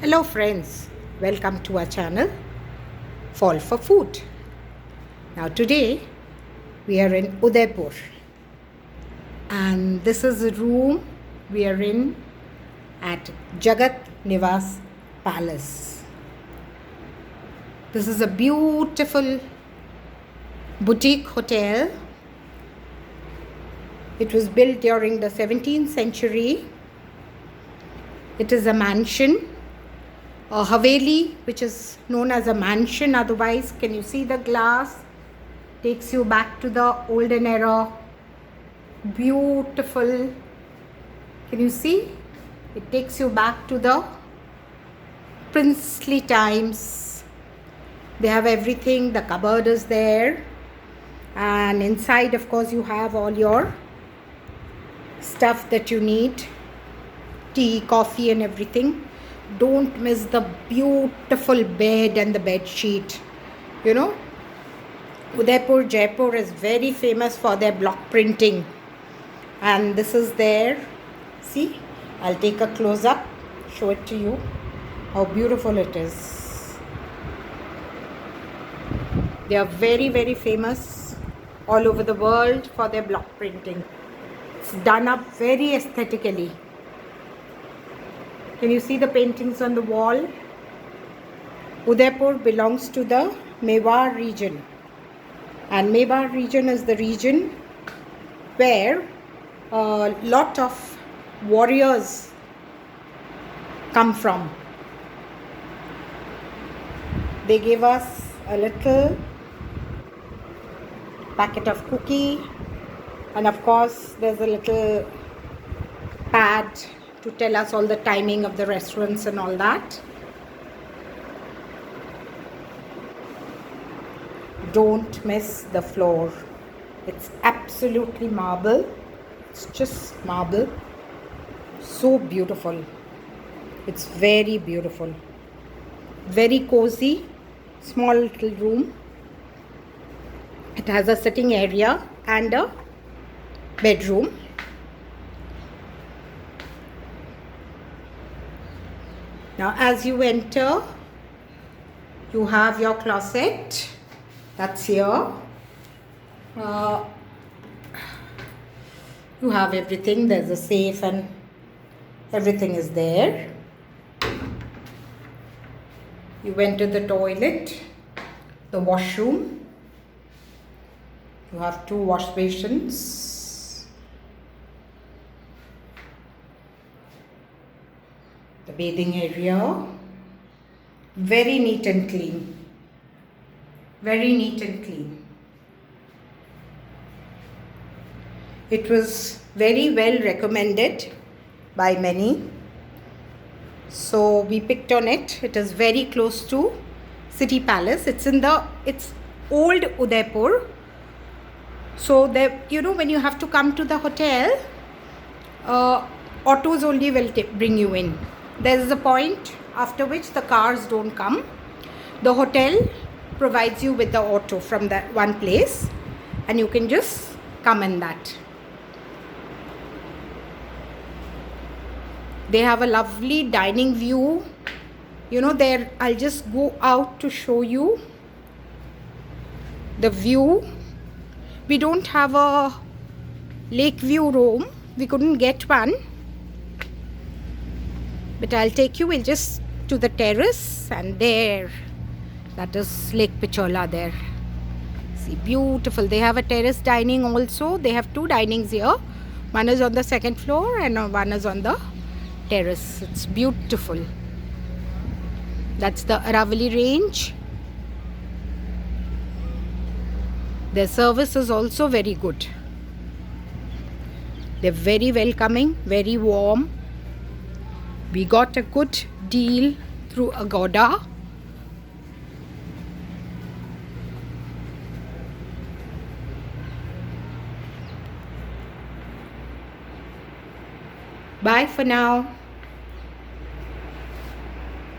Hello friends, welcome to our channel Fall for Food. Now today we are in Udaipur and this is the room we are in at Jagat Nivas Palace. This is a beautiful boutique hotel. It was built during the 17th century. It is a mansion. A Havali, which is known as a mansion otherwise. Can you see the glass? Takes you back to the olden era. Beautiful. Can you see? It takes you back to the princely times. They have everything. The cupboard is there. And inside, of course, you have all your stuff that you need. Tea, coffee and everything. Don't miss the beautiful bed and the bed sheet. You know, Udaipur, Jaipur is very famous for their block printing. And this is there. See, I'll take a close up, show it to you. How beautiful it is. They are very, very famous all over the world for their block printing. It's done up very aesthetically. Can you see the paintings on the wall? Udaipur belongs to the Mewar region. And Mewar region is the region where a lot of warriors come from. They gave us a little packet of cookie. And of course, there's a little pad to tell us all the timing of the restaurants and all that. Don't miss the floor. It's absolutely marble. It's just marble. So beautiful. It's very beautiful. Very cozy. Small little room. It has a sitting area and a bedroom. Now as you enter, you have your closet, that's here. You have everything, there's a safe and everything is there. You enter the toilet, the washroom. You have 2 wash basins. The bathing area, very neat and clean, very neat and clean. It was very well recommended by many, so we picked on it. It is very close to City Palace. It's old Udaipur. So there, you know, when you have to come to the hotel, autos only will bring you in. There is a point after which the cars don't come. The hotel provides you with the auto from that one place and you can just come in that. They have a lovely dining view. You know, there, I'll just go out to show you the view. We don't have a lake view room. We couldn't get one. But I'll take you, we'll just to the terrace and there, that is Lake Pichola there. See, beautiful. They have a terrace dining also. They have 2 dinings here. One is on the 2nd floor and one is on the terrace. It's beautiful. That's the Havali range. Their service is also very good. They're very welcoming, very warm. We got a good deal through Agoda. Bye for now.